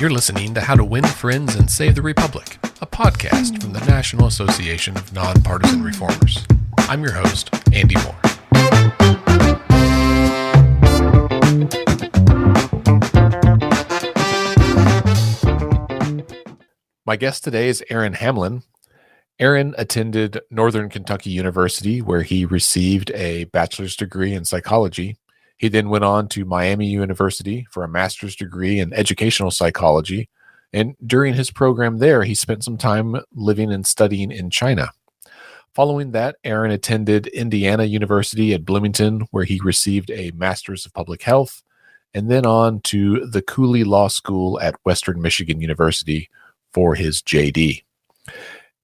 You're listening to How to Win Friends and Save the Republic, a podcast from the National Association of Nonpartisan Reformers. I'm your host, Andy Moore. My guest today is Aaron Hamlin. Aaron attended Northern Kentucky University, where he received a bachelor's degree in psychology. He then went on to Miami University for a master's degree in educational psychology. And during his program there, he spent some time living and studying in China. Following that, Aaron attended Indiana University at Bloomington, where he received a master's of public health, and then on to the Cooley Law School at Western Michigan University for his JD.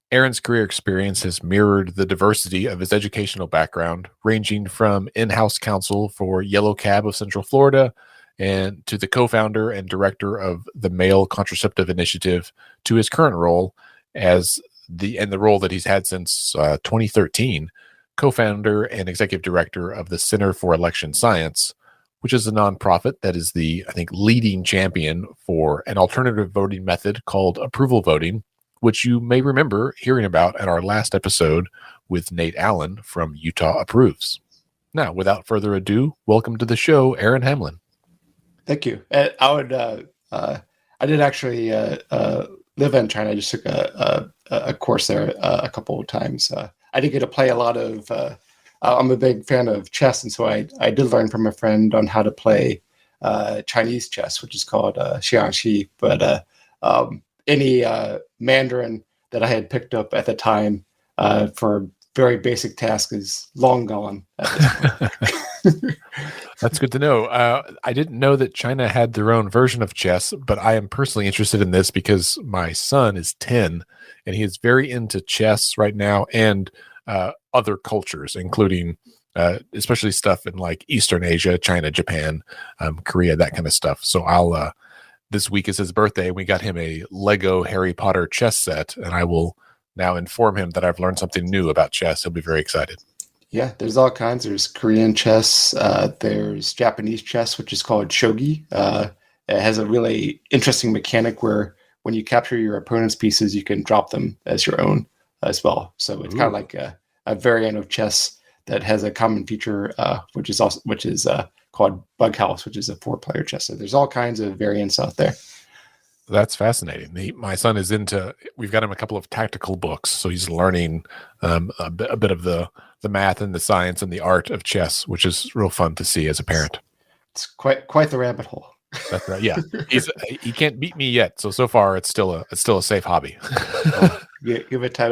Aaron's career experience has mirrored the diversity of his educational background, ranging from in-house counsel for Yellow Cab of Central Florida and to the co-founder and director of the Male Contraceptive Initiative to his current role as the role that he's had since 2013, co-founder and executive director of the Center for Election Science, which is a nonprofit that is the, I think, leading champion for an alternative voting method called approval voting, which you may remember hearing about at our last episode with Nate Allen from Utah Approves. Now, without further ado, welcome to the show, Aaron Hamlin. Thank you. I did actually live in China. I just took a course there a couple of times. I did get to play a lot of, I'm a big fan of chess, and so I did learn from a friend on how to play Chinese chess, which is called Xiangxi. But any Mandarin that I had picked up at the time for very basic tasks is long gone at this point. That's good to know. I didn't know that China had their own version of chess, but I am personally interested in this because my son is 10 and he is very into chess right now and other cultures, including especially stuff in like Eastern Asia, China, Japan, Korea, that kind of stuff. So I'll this week is his birthday. We got him a Lego Harry Potter chess set, and I will now inform him that I've learned something new about chess. He'll be very excited. Yeah, there's all kinds. There's Korean chess. There's Japanese chess, which is called shogi. It has a really interesting mechanic where when you capture your opponent's pieces, you can drop them as your own as well. So it's kind of like a variant of chess that has a common feature, which is called Bug House, which is a 4-player chess. So there's all kinds of variants out there. That's fascinating. My son is we've got him a couple of tactical books, so he's learning a bit of the math and the science and the art of chess, which is real fun to see as a parent. It's quite the rabbit hole. That's right. Yeah, he can't beat me yet. So far, it's still a safe hobby. Give it time.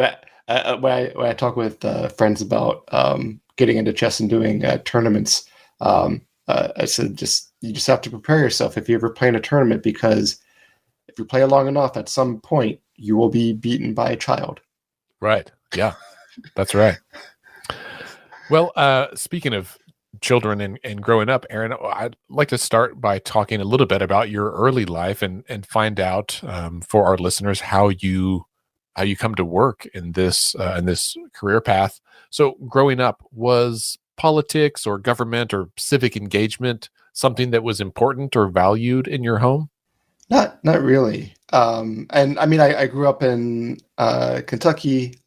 When I talk with friends about getting into chess and doing tournaments, I said you just have to prepare yourself if you ever play in a tournament, because if you play long enough, at some point you will be beaten by a child. Right. Yeah, that's right. Well, speaking of children and growing up, Aaron, I'd like to start by talking a little bit about your early life and find out for our listeners how you come to work in this career path. So growing up, was politics or government or civic engagement something that was important or valued in your home? Not really. And I mean, I grew up in Kentucky,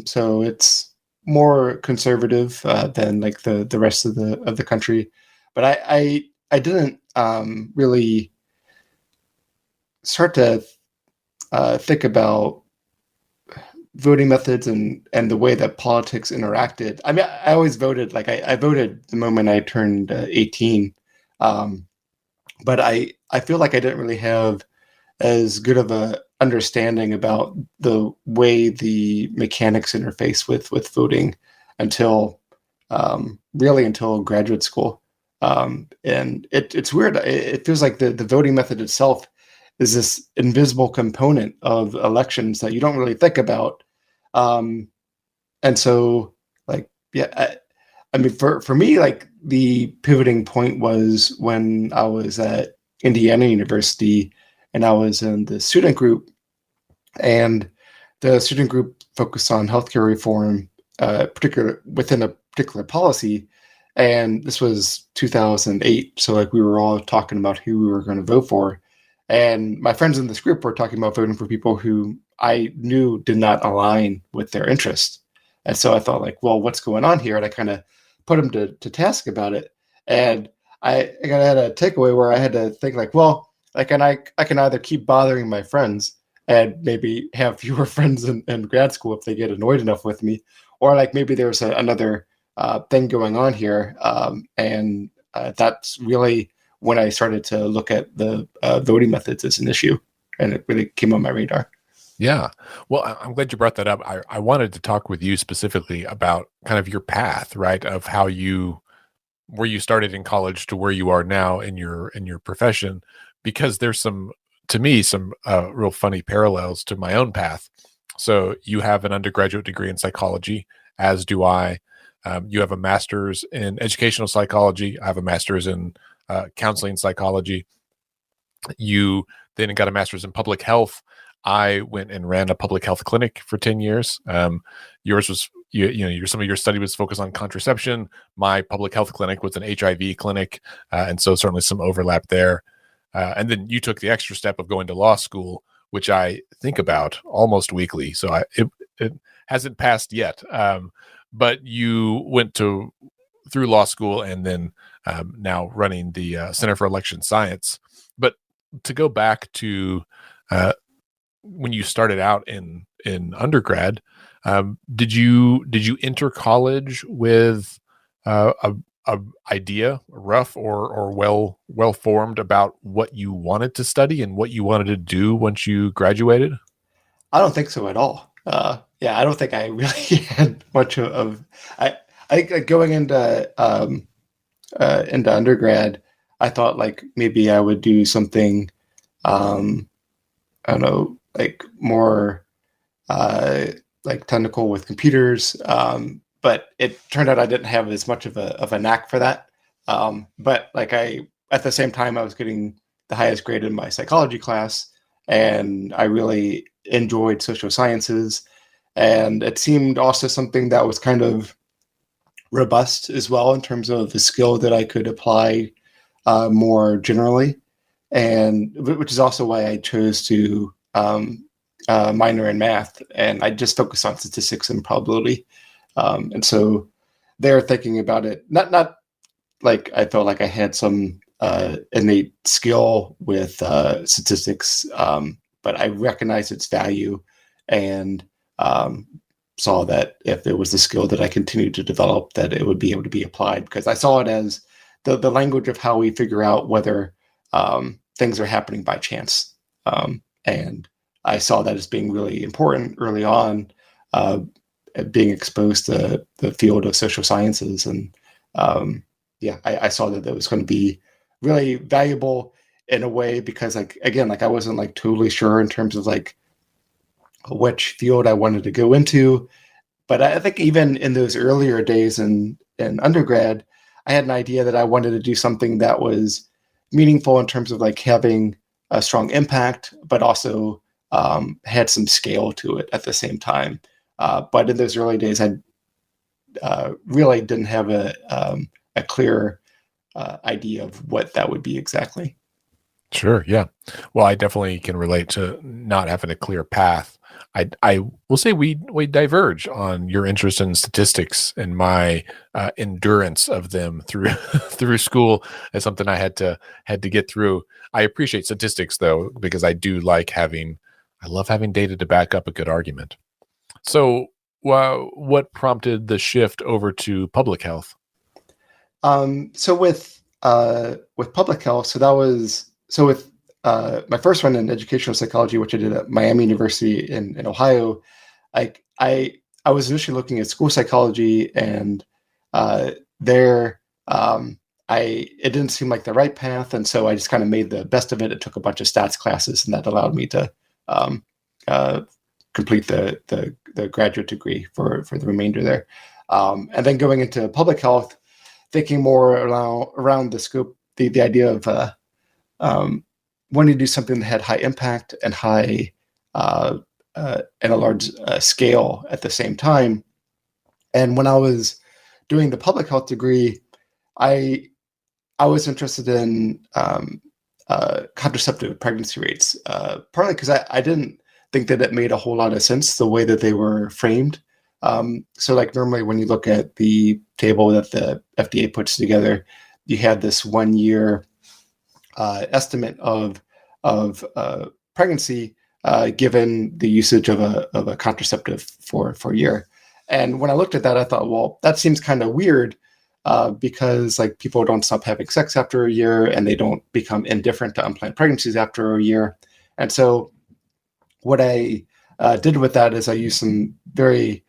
so it's more conservative than like the rest of the country. But I didn't really start to think about voting methods and the way that politics interacted. I mean, I always voted. Like I voted the moment I turned 18, but I feel like I didn't really have as good of a understanding about the way the mechanics interface with voting until graduate school. And it's weird. It feels like the voting method itself is this invisible component of elections that you don't really think about. And so like, yeah, I mean, for me, like the pivoting point was when I was at Indiana University and I was in the student group, and the student group focused on healthcare reform, within a particular policy. And this was 2008. So like we were all talking about who we were going to vote for. And my friends in this group were talking about voting for people who I knew did not align with their interests. And so I thought, like, well, what's going on here? And I kind of put them to task about it. And I kind of had a takeaway where I had to think, like, well, like, and I can either keep bothering my friends and maybe have fewer friends in grad school if they get annoyed enough with me, or like maybe there's another thing going on here. And that's really when I started to look at the voting methods as an issue, and it really came on my radar. Yeah. Well, I'm glad you brought that up. I wanted to talk with you specifically about kind of your path, right? Of how you where you started in college to where you are now in your profession, because there's some to me some real funny parallels to my own path. So you have an undergraduate degree in psychology, as do I. You have a master's in educational psychology. I have a master's in counseling psychology. You then got a master's in public health. I went and ran a public health clinic for 10 years. Yours was, some of your study was focused on contraception. My public health clinic was an HIV clinic. And so certainly some overlap there. And then you took the extra step of going to law school, which I think about almost weekly. So it hasn't passed yet. But you went through law school and then now running the Center for Election Science. But to go back to when you started out in undergrad, did you enter college with a idea, rough or well formed, about what you wanted to study and what you wanted to do once you graduated? I don't think so at all. Yeah, I don't think I really had much of. I think going into undergrad, I thought like maybe I would do something. I don't know, like more like technical with computers. But it turned out I didn't have as much of a knack for that. But like at the same time, I was getting the highest grade in my psychology class, and I really enjoyed social sciences. And it seemed also something that was kind of robust as well in terms of the skill that I could apply more generally, and which is also why I chose to minor in math, and I just focused on statistics and probability. And so they're thinking about it, not like I felt like I had some innate skill with statistics, but I recognized its value and saw that if it was the skill that I continued to develop, that it would be able to be applied, because I saw it as the language of how we figure out whether things are happening by chance. And I saw that as being really important early on, being exposed to the field of social sciences. And yeah, I saw that was going to be really valuable in a way, because like, again, like I wasn't like totally sure in terms of like which field I wanted to go into. But I think even in those earlier days in undergrad, I had an idea that I wanted to do something that was meaningful in terms of like having a strong impact, but also had some scale to it at the same time. But in those early days, I really didn't have a clear idea of what that would be exactly. Sure. Yeah. Well, I definitely can relate to not having a clear path. I will say we diverge on your interest in statistics, and my endurance of them through through school is something I had to get through. I appreciate statistics though, because I love having data to back up a good argument. So, what prompted the shift over to public health? So with public health, so that was so with my first one in educational psychology, which I did at Miami University in Ohio. Like I was initially looking at school psychology, and there it didn't seem like the right path, and so I just kind of made the best of it. It took a bunch of stats classes, and that allowed me to um, uh, complete the graduate degree for the remainder there. And then going into public health, thinking more around the scope, the idea of um, wanting to do something that had high impact and high and a large scale at the same time. And when I was doing the public health degree, I I was interested in contraceptive pregnancy rates, partly because I didn't think that it made a whole lot of sense the way that they were framed. So like normally when you look at the table that the FDA puts together, you have this 1 year estimate of pregnancy given the usage of a contraceptive for a year. And when I looked at that, I thought, well, that seems kind of weird because like people don't stop having sex after a year and they don't become indifferent to unplanned pregnancies after a year. And so what I did with that is I used some very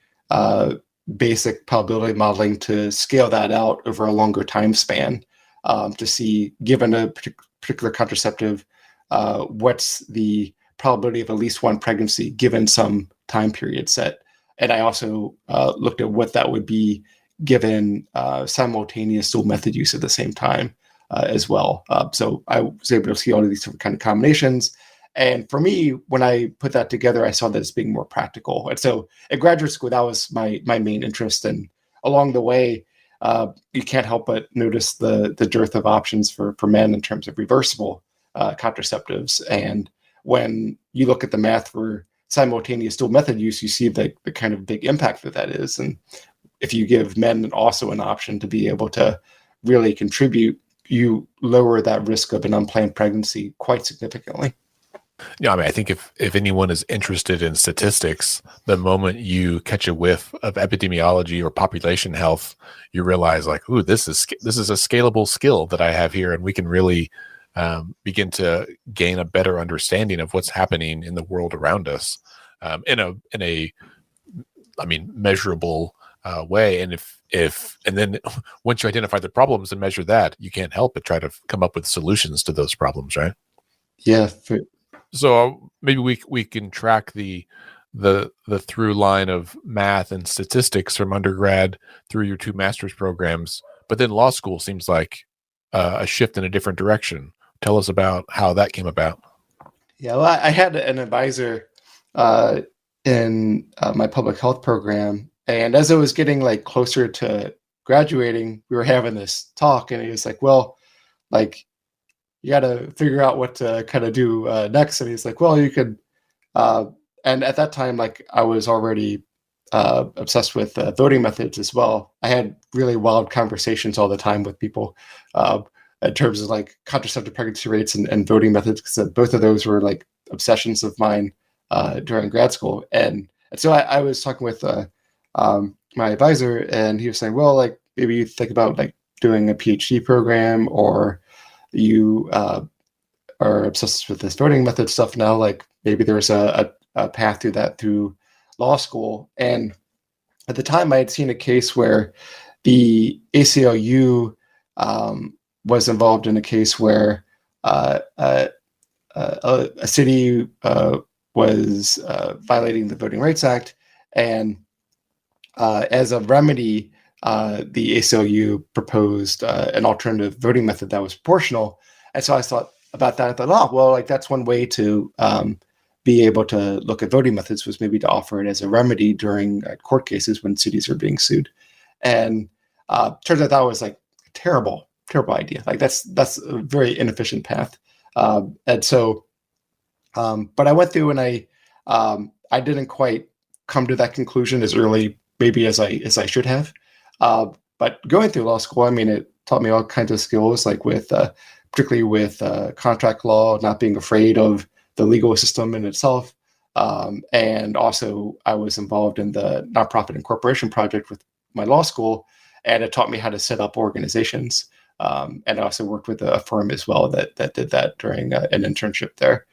basic probability modeling to scale that out over a longer time span to see, given a particular contraceptive, what's the probability of at least one pregnancy given some time period set. And I also looked at what that would be given simultaneous dual method use at the same time as well. So I was able to see all of these different kind of combinations. And for me, when I put that together, I saw that as being more practical. And so at graduate school, that was my main interest. And along the way, you can't help but notice the dearth of options for men in terms of reversible contraceptives. And when you look at the math for simultaneous dual method use, you see the kind of big impact that is. And if you give men also an option to be able to really contribute, you lower that risk of an unplanned pregnancy quite significantly. Yeah, I mean, I think if anyone is interested in statistics, the moment you catch a whiff of epidemiology or population health, you realize like, ooh, this is a scalable skill that I have here, and we can really begin to gain a better understanding of what's happening in the world around us in a measurable way. And and then once you identify the problems and measure that, you can't help but try to come up with solutions to those problems, right? Yeah. So maybe we can track the through line of math and statistics from undergrad through your two master's programs, but then law school seems like a shift in a different direction. Tell us about how that came about. Yeah, well, I had an advisor in my public health program, and as I was getting like closer to graduating, we were having this talk, and he was like, "Well, like you got to figure out what to kind of do next." And he's like, "Well, you could." And at that time, like I was already obsessed with voting methods as well. I had really wild conversations all the time with people in terms of like contraceptive pregnancy rates and voting methods, because both of those were like obsessions of mine during grad school. And so I was talking with my advisor, and he was saying, "Well, like maybe you think about like doing a PhD program, or you are obsessed with this voting method stuff now. Like maybe there's a path through that through law school." And at the time, I had seen a case where the ACLU was involved in a case where a city was violating the Voting Rights Act, and as a remedy, the ACLU proposed an alternative voting method that was proportional. And so I thought about that. I thought, oh, well, like that's one way to be able to look at voting methods, was maybe to offer it as a remedy during court cases when cities are being sued. And turns out that was like a terrible idea. Like that's a very inefficient path. And so, but I went through and I didn't quite come to that conclusion as early maybe as I should have. But going through law school, I mean, it taught me all kinds of skills, like with particularly with contract law, not being afraid of the legal system in itself. And also I was involved in the nonprofit incorporation project with my law school, and it taught me how to set up organizations. And I also worked with a firm as well that did that during an internship there.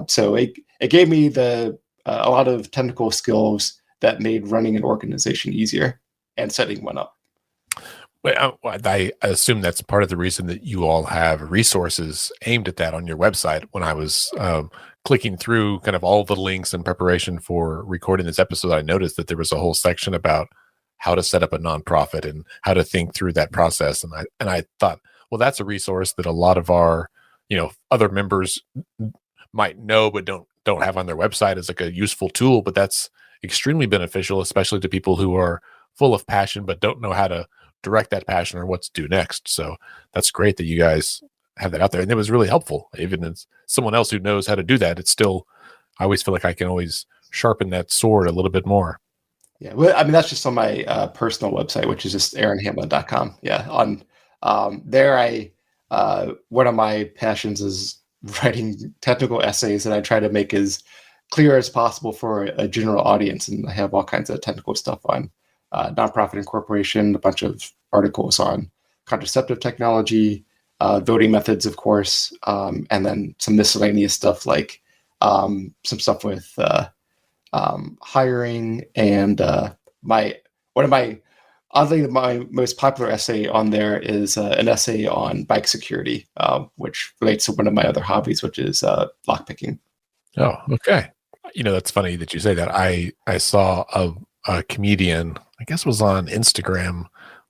So it gave me a lot of technical skills that made running an organization easier and setting one up. Well, I assume that's part of the reason that you all have resources aimed at that on your website. When I was clicking through kind of all the links in preparation for recording this episode, I noticed that there was a whole section about how to set up a nonprofit and how to think through that process. And I thought, well, that's a resource that a lot of our, other members might know but don't have on their website as like a useful tool. But that's extremely beneficial, especially to people who are full of passion but don't know how to direct that passion or what to do next. So that's great that you guys have that out there. And it was really helpful. Even as someone else who knows how to do that, it's still, I always feel like I can always sharpen that sword a little bit more. Yeah, well, I mean that's just on my personal website, which is just aaronhamlin.com. Yeah, on there, I one of my passions is writing technical essays that I try to make as clear as possible for a general audience, and I have all kinds of technical stuff on nonprofit incorporation, a bunch of articles on contraceptive technology, voting methods, of course, and then some miscellaneous stuff like some stuff with hiring, and my one of my oddly my most popular essay on there is an essay on bike security, which relates to one of my other hobbies, which is lockpicking. Oh, okay. That's funny that you say that. I saw a comedian, I guess it was on Instagram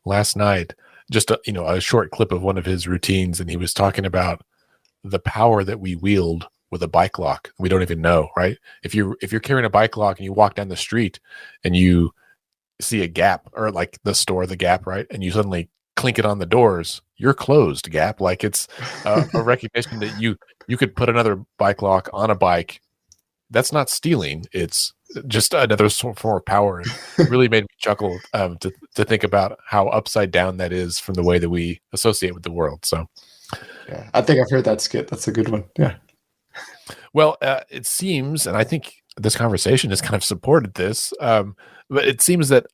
last night, just a short clip of one of his routines, and he was talking about the power that we wield with a bike lock. We don't even know, right? If you're carrying a bike lock and you walk down the street and you see a Gap, or like the store, the Gap, right? And you suddenly clink it on the doors, you're closed, Gap. Like it's a recognition that you could put another bike lock on a bike. That's not stealing. It's just another form of power. It really made me chuckle to think about how upside down that is from the way that we associate with the world. So, yeah, I think I've heard that skit. That's a good one. Yeah. Well, it seems, and I think this conversation has kind of supported this, but it seems that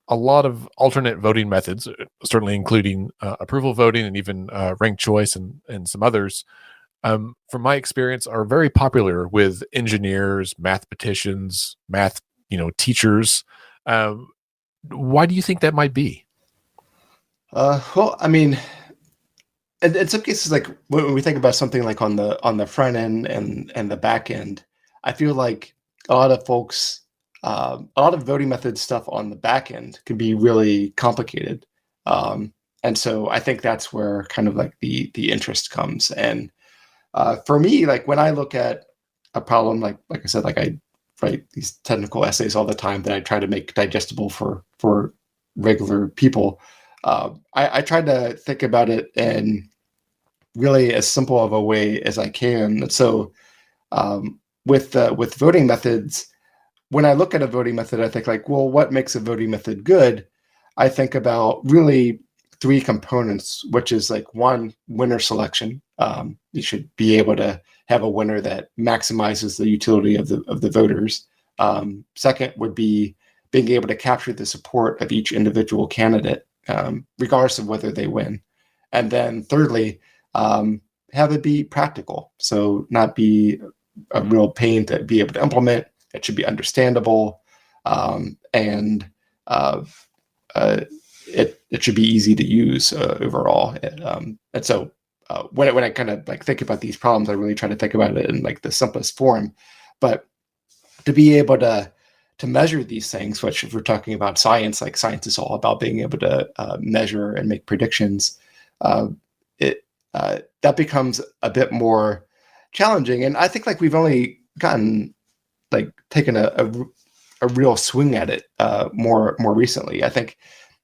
a lot of alternate voting methods, certainly including approval voting and even ranked choice and some others, from my experience, are very popular with engineers, mathematicians, math, teachers. Why do you think that might be? Well, I mean, in some cases, like when we think about something like on the front end and the back end, I feel like a lot of folks, a lot of voting method stuff on the back end can be really complicated, and so I think that's where kind of like the interest comes. And for me, like when I look at a problem, like I said, like I write these technical essays all the time that I try to make digestible for regular people. I try to think about it in really as simple of a way as I can. So with voting methods, when I look at a voting method, I think like, well, what makes a voting method good? I think about really three components, which is like one, winner selection. You should be able to have a winner that maximizes the utility of the voters. Second would be being able to capture the support of each individual candidate, regardless of whether they win. And then thirdly, have it be practical. So not be a real pain to be able to implement. It should be understandable, and it should be easy to use overall. And so when I kind of like think about these problems, I really try to think about it in like the simplest form. But to be able to measure these things, which if we're talking about science, like science is all about being able to measure and make predictions. That becomes a bit more challenging, and I think like we've only gotten like taken a real swing at it more recently. I think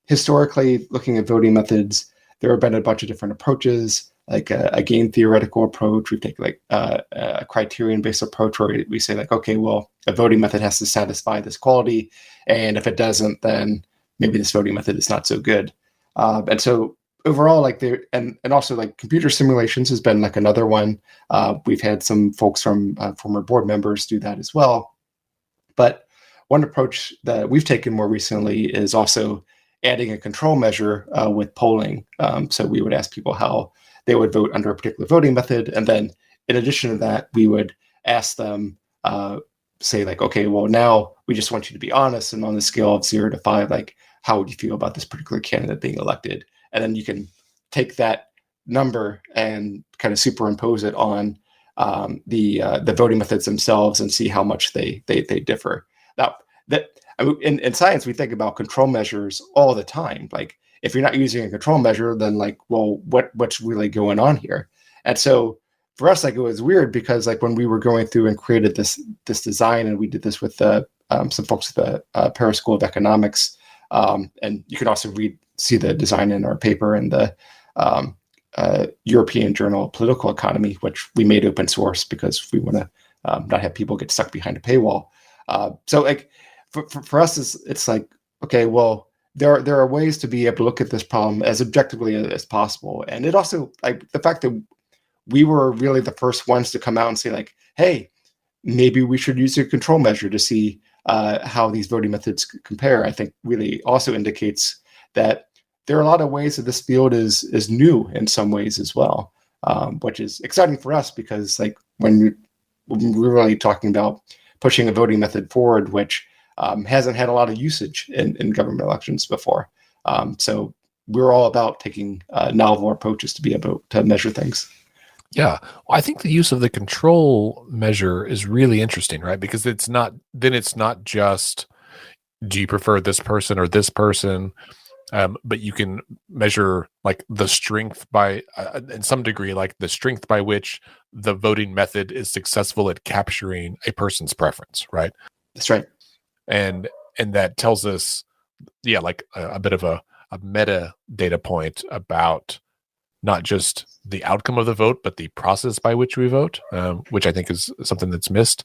historically, looking at voting methods, there have been a bunch of different approaches, like a game theoretical approach. We take like a criterion-based approach where we say like, okay, well, a voting method has to satisfy this quality, and if it doesn't, then maybe this voting method is not so good. And so overall, like there, and also like computer simulations has been like another one. We've had some folks from former board members do that as well. But one approach that we've taken more recently is also adding a control measure with polling. So we would ask people how they would vote under a particular voting method. And then in addition to that, we would ask them, say like, okay, well, now we just want you to be honest. And on the scale of 0 to 5, like, how would you feel about this particular candidate being elected? And then you can take that number and kind of superimpose it on the voting methods themselves and see how much they differ. Now, I mean, in science, we think about control measures all the time. Like, if you're not using a control measure, then like, well, what's really going on here? And so for us, like, it was weird because like when we were going through and created this design, and we did this with some folks at the Paris School of Economics, and you can also see the design in our paper, and European Journal of Political Economy, which we made open source because we want to not have people get stuck behind a paywall. So like for us, it's like, okay, well, there are ways to be able to look at this problem as objectively as possible. And it also, like, the fact that we were really the first ones to come out and say, like, hey, maybe we should use a control measure to see how these voting methods compare, I think really also indicates that there are a lot of ways that this field is new in some ways as well, which is exciting for us because, like, when we're really talking about pushing a voting method forward, which hasn't had a lot of usage in government elections before. So we're all about taking novel approaches to be able to measure things. Yeah. Well, I think the use of the control measure is really interesting, right? Because it's not just, do you prefer this person or this person? But you can measure like the strength by, in some degree, like the strength by which the voting method is successful at capturing a person's preference, right? That's right. And that tells us, yeah, like a bit of a meta data point about not just the outcome of the vote, but the process by which we vote, which I think is something that's missed.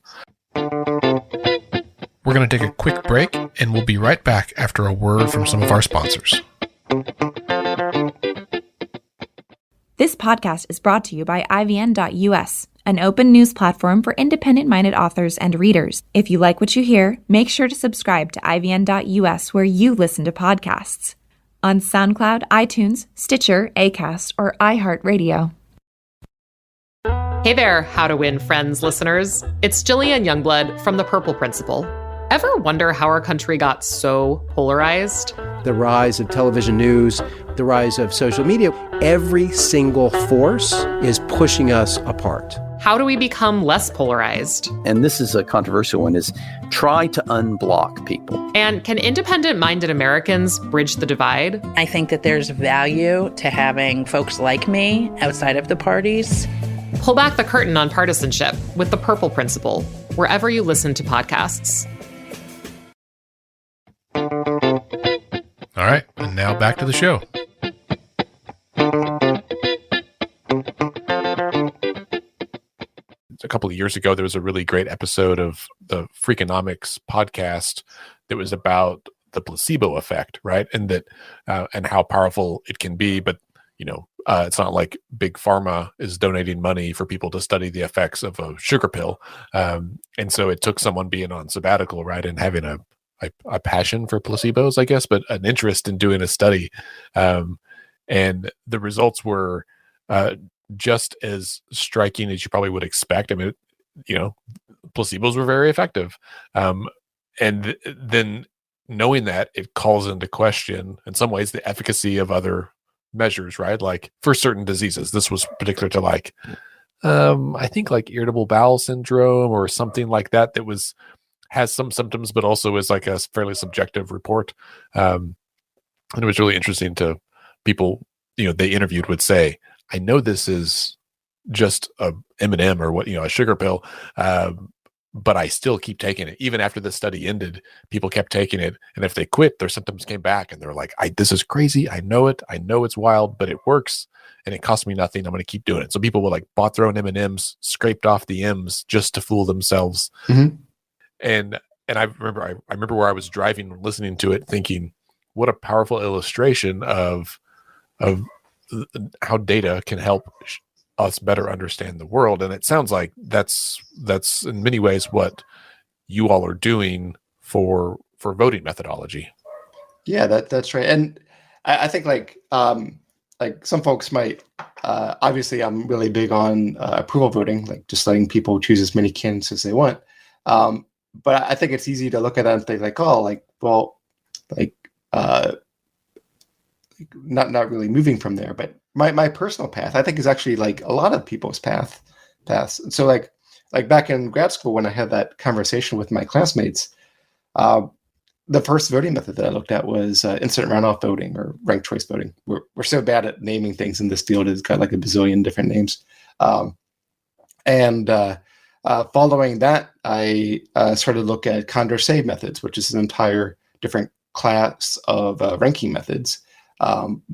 We're going to take a quick break, and we'll be right back after a word from some of our sponsors. This podcast is brought to you by IVN.us, an open news platform for independent-minded authors and readers. If you like what you hear, make sure to subscribe to IVN.us where you listen to podcasts. On SoundCloud, iTunes, Stitcher, Acast, or iHeartRadio. Hey there, How to Win Friends listeners. It's Jillian Youngblood from The Purple Principle. Ever wonder how our country got so polarized? The rise of television news, the rise of social media, every single force is pushing us apart. How do we become less polarized? And this is a controversial one, is try to unblock people. And can independent-minded Americans bridge the divide? I think that there's value to having folks like me outside of the parties. Pull back the curtain on partisanship with The Purple Principle, wherever you listen to podcasts. All right, and now back to the show. A couple of years ago, there was a really great episode of the Freakonomics podcast that was about the placebo effect, right? And that and how powerful it can be. But it's not like big pharma is donating money for people to study the effects of a sugar pill. And so it took someone being on sabbatical, right, and having a passion for placebos, I guess, but an interest in doing a study. And the results were just as striking as you probably would expect. I mean, placebos were very effective. And then knowing that, it calls into question, in some ways, the efficacy of other measures, right? Like for certain diseases, this was particular to like, I think like irritable bowel syndrome or something like that, has some symptoms, but also is like a fairly subjective report. And it was really interesting to people, they interviewed would say, I know this is just a M&M or a sugar pill, but I still keep taking it. Even after the study ended, people kept taking it. And if they quit, their symptoms came back and they're like, this is crazy. I know it. I know it's wild, but it works and it costs me nothing. I'm going to keep doing it. So people would like bought their own M&Ms, scraped off the M's just to fool themselves. Mm-hmm. And I remember where I was driving, listening to it, thinking, what a powerful illustration of how data can help us better understand the world. And it sounds like that's in many ways what you all are doing for voting methodology. Yeah, that's right. And I think like some folks might, obviously I'm really big on approval voting, like just letting people choose as many candidates as they want. But I think it's easy to look at that and think like, not really moving from there. But my personal path, I think, is actually like a lot of people's paths. So like back in grad school, when I had that conversation with my classmates, the first voting method that I looked at was instant runoff voting or ranked choice voting. We're so bad at naming things in this field; it's got like a bazillion different names. Following that, I started to look at Condorcet methods, which is an entire different class of ranking methods,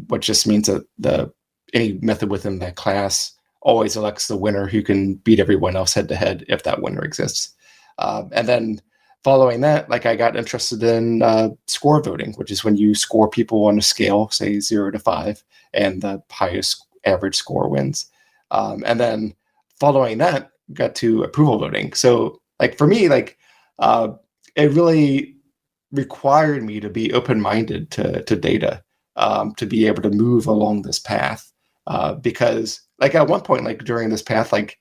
which just means that any method within that class always elects the winner who can beat everyone else head to head if that winner exists. And then following that, like I got interested in score voting, which is when you score people on a scale, say 0 to 5, and the highest average score wins. And then following that, got to approval voting. So like for me, like it really required me to be open-minded to data, to be able to move along this path. Because like at one point, like during this path, like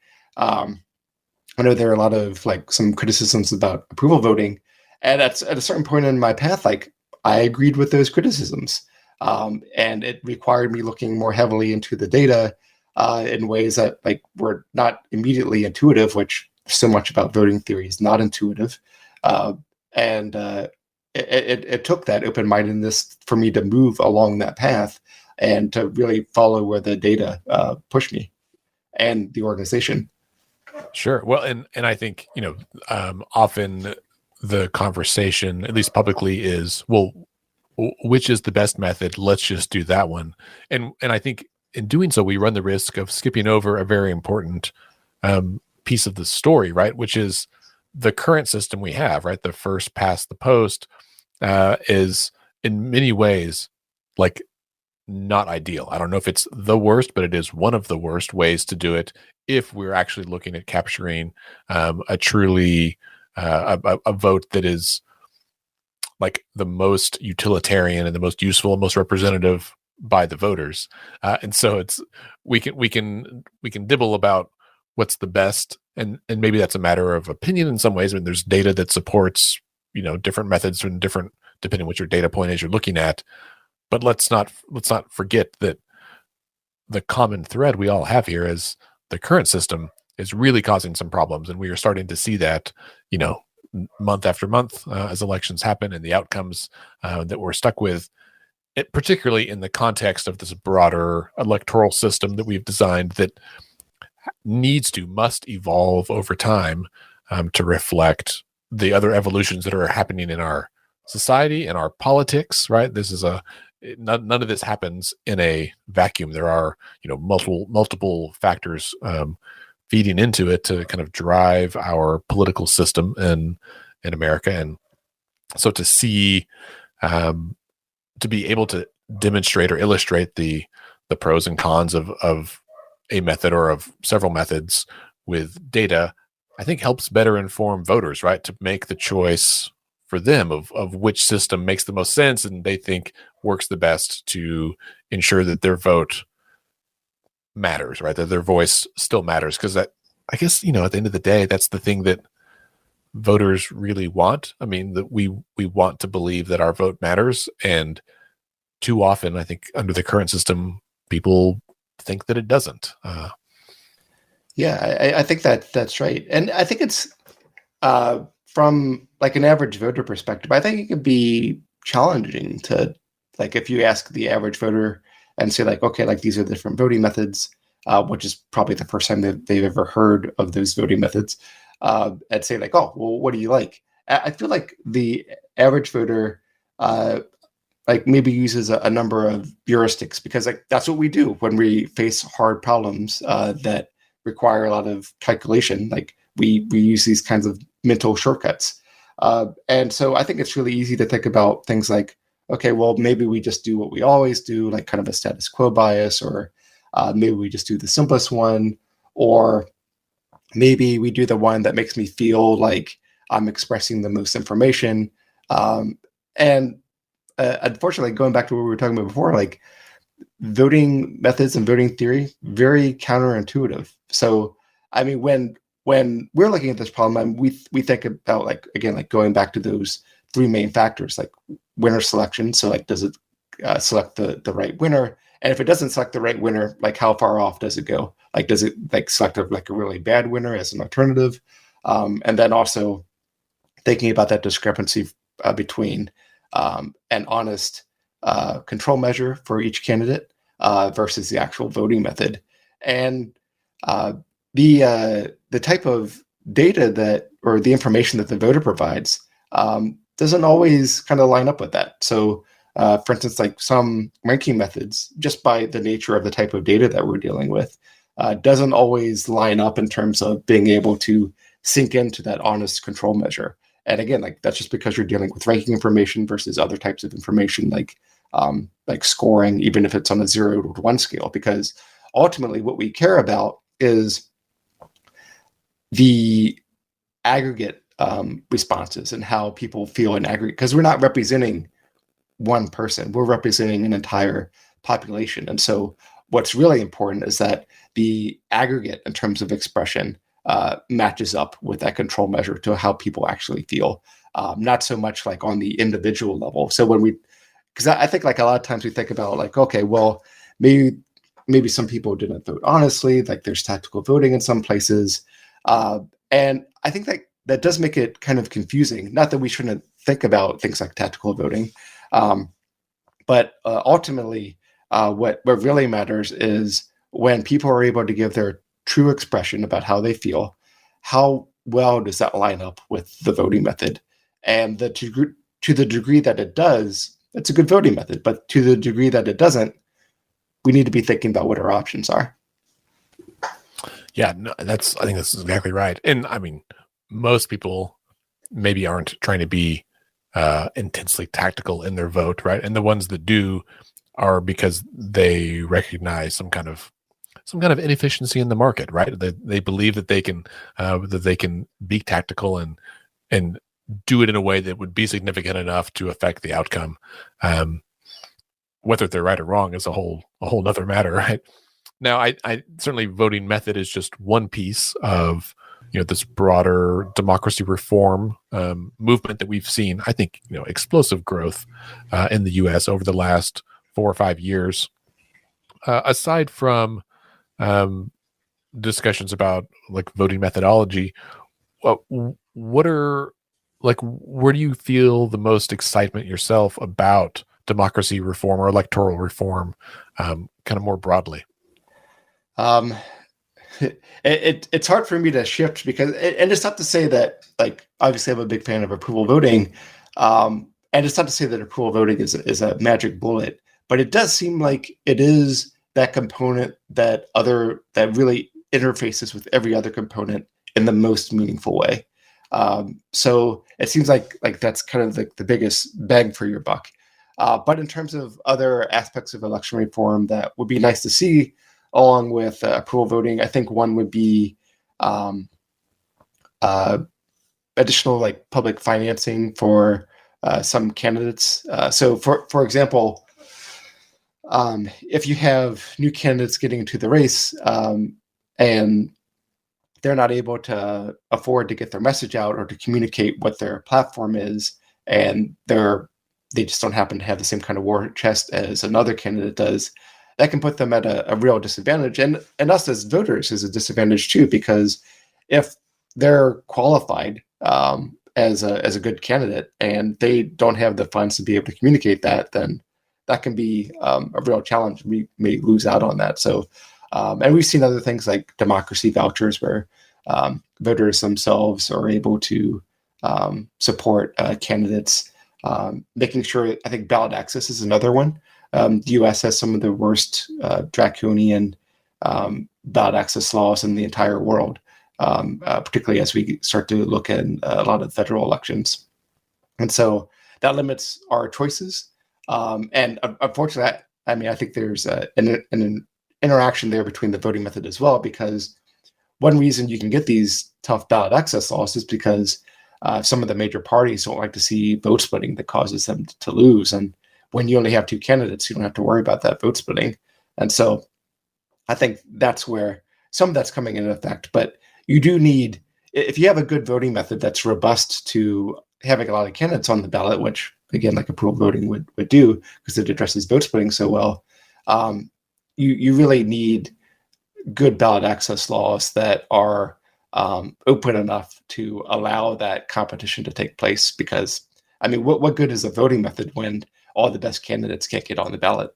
I know there are a lot of like some criticisms about approval voting, and at a certain point in my path, like I agreed with those criticisms, and it required me looking more heavily into the data in ways that like were not immediately intuitive, which so much about voting theory is not intuitive, and it took that open-mindedness for me to move along that path and to really follow where the data pushed me and the organization. Sure. Well, and I think, often the conversation, at least publicly, is, well, which is the best method? Let's just do that one. And I think in doing so, we run the risk of skipping over a very important piece of the story, right? Which is the current system we have, right? The first past the post is in many ways like not ideal. I don't know if it's the worst, but it is one of the worst ways to do it if we're actually looking at capturing a truly a vote that is like the most utilitarian and the most useful and most representative by the voters. And so we can dibble about what's the best, and maybe that's a matter of opinion in some ways. I mean, there's data that supports different methods and different, depending what your data point is you're looking at. But let's not forget that the common thread we all have here is the current system is really causing some problems, and we are starting to see that, month after month as elections happen, and the outcomes that we're stuck with, particularly in the context of this broader electoral system that we've designed that must evolve over time to reflect the other evolutions that are happening in our society and our politics. Right? This is none of this happens in a vacuum. There are, multiple factors feeding into it to kind of drive our political system in America. And so to see, to be able to demonstrate or illustrate the pros and cons of a method or of several methods with data, I think helps better inform voters, right? To make the choice for them of which system makes the most sense and they think works the best to ensure that their vote matters, right? That their voice still matters. Because I guess, at the end of the day, that's the thing that voters really want. I mean, that we want to believe that our vote matters. And too often, I think under the current system, people think that it doesn't. Yeah, I think that's right. And I think it's from like an average voter perspective, I think it could be challenging to, like, if you ask the average voter and say like, okay, like these are different voting methods, which is probably the first time that they've ever heard of those voting methods, and say like, oh, well, what do you like? I feel like the average voter like maybe uses a number of heuristics, because like that's what we do when we face hard problems that require a lot of calculation. Like we use these kinds of mental shortcuts. And so I think it's really easy to think about things like, okay, well, maybe we just do what we always do, like kind of a status quo bias, or maybe we just do the simplest one, or maybe we do the one that makes me feel like I'm expressing the most information. And unfortunately, going back to what we were talking about before, like voting methods and voting theory, very counterintuitive. So, I mean, when we're looking at this problem, we think about, like, again, like going back to those three main factors, like winner selection. So like, does it select the right winner? And if it doesn't select the right winner, like how far off does it go? Like, does it like select a really bad winner as an alternative? And then also thinking about that discrepancy between an honest control measure for each candidate versus the actual voting method. And the type of data that, or the information that the voter provides, doesn't always kind of line up with that. So For instance, like some ranking methods, just by the nature of the type of data that we're dealing with, doesn't always line up in terms of being able to sink into that honest control measure. And again, like that's just because you're dealing with ranking information versus other types of information like scoring, even if it's on a 0 to 1 scale, because ultimately what we care about is the aggregate responses and how people feel in aggregate, because we're not representing one person, we're representing an entire population. And so what's really important is that the aggregate in terms of expression matches up with that control measure to how people actually feel, not so much like on the individual level. So because I think like a lot of times we think about like, okay, well, maybe some people didn't vote honestly, like there's tactical voting in some places. And I think that does make it kind of confusing. Not that we shouldn't think about things like tactical voting, but ultimately, what really matters is when people are able to give their true expression about how they feel, how well does that line up with the voting method? And to the degree that it does, it's a good voting method. But to the degree that it doesn't, we need to be thinking about what our options are. Yeah, no, I think that's exactly right. And I mean, most people maybe aren't trying to be intensely tactical in their vote, right? And the ones that do are because they recognize some kind of inefficiency in the market, right? They believe that they can be tactical and do it in a way that would be significant enough to affect the outcome. Whether they're right or wrong is a whole nother matter, right? Now, I certainly voting method is just one piece of this broader democracy reform movement that we've seen. I think explosive growth in the U.S. over the last 4 or 5 years. Aside from discussions about like voting methodology, where do you feel the most excitement yourself about democracy reform or electoral reform, kind of more broadly? It's hard for me to shift because, and it's not to say that, like, obviously I'm a big fan of approval voting, and it's not to say that approval voting is a magic bullet, but it does seem like it is that component that really interfaces with every other component in the most meaningful way. So it seems like that's kind of the biggest bang for your buck. But in terms of other aspects of election reform that would be nice to see, along with approval voting, I think one would be additional like public financing for some candidates. So for example, if you have new candidates getting into the race and they're not able to afford to get their message out or to communicate what their platform is, and they just don't happen to have the same kind of war chest as another candidate does, that can put them at a real disadvantage. And us as voters is a disadvantage too, because if they're qualified as a good candidate and they don't have the funds to be able to communicate that, then that can be a real challenge. We may lose out on that. So, and we've seen other things like democracy vouchers where voters themselves are able to support candidates, making sure. I think ballot access is another one. The U.S. has some of the worst draconian ballot access laws in the entire world, particularly as we start to look at a lot of federal elections. And so that limits our choices. And unfortunately, I think there's an interaction there between the voting method as well, because one reason you can get these tough ballot access laws is because some of the major parties don't like to see vote splitting that causes them to lose. And when you only have 2 candidates, you don't have to worry about that vote splitting. And so I think that's where some of that's coming into effect. But you do need, if you have a good voting method that's robust to having a lot of candidates on the ballot, which again, like approval voting would do, because it addresses vote splitting so well, you really need good ballot access laws that are open enough to allow that competition to take place. Because, I mean, what good is a voting method when all the best candidates can't get on the ballot?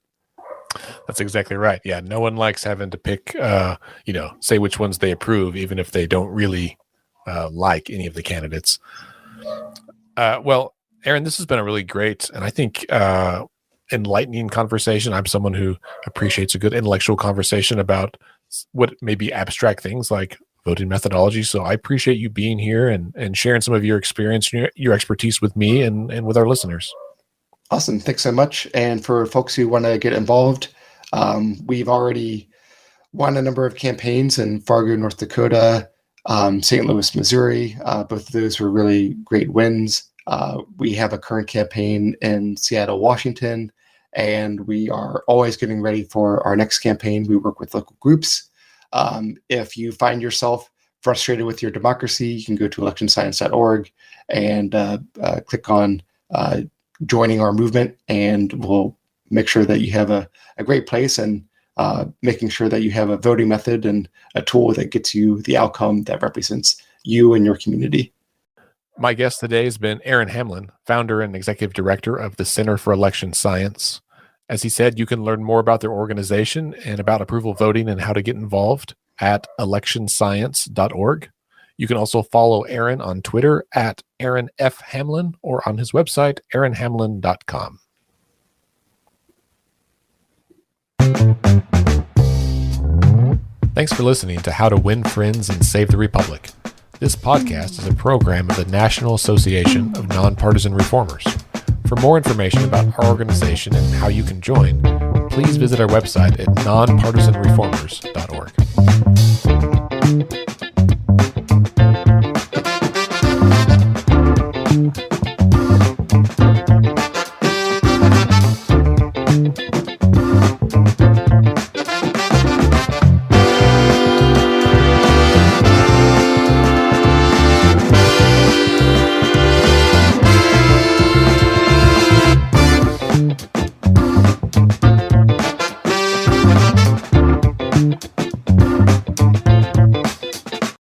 That's exactly right. Yeah, no one likes having to pick, say which ones they approve, even if they don't really like any of the candidates. Well, Aaron, this has been a really great, and I think enlightening conversation. I'm someone who appreciates a good intellectual conversation about what may be abstract things like voting methodology. So I appreciate you being here and sharing some of your experience, your expertise with me and with our listeners. Awesome. Thanks so much. And for folks who want to get involved, we've already won a number of campaigns in Fargo, North Dakota, St. Louis, Missouri. Both of those were really great wins. We have a current campaign in Seattle, Washington, and we are always getting ready for our next campaign. We work with local groups. If you find yourself frustrated with your democracy, you can go to electionscience.org and click on joining our movement, and we'll make sure that you have a great place and making sure that you have a voting method and a tool that gets you the outcome that represents you and your community. My guest today has been Aaron Hamlin, founder and executive director of the Center for Election Science. As he said, you can learn more about their organization and about approval voting and how to get involved at electionscience.org. You can also follow Aaron on Twitter at Aaron F. Hamlin or on his website, aaronhamlin.com. Thanks for listening to How to Win Friends and Save the Republic. This podcast is a program of the National Association of Nonpartisan Reformers. For more information about our organization and how you can join, please visit our website at nonpartisanreformers.org.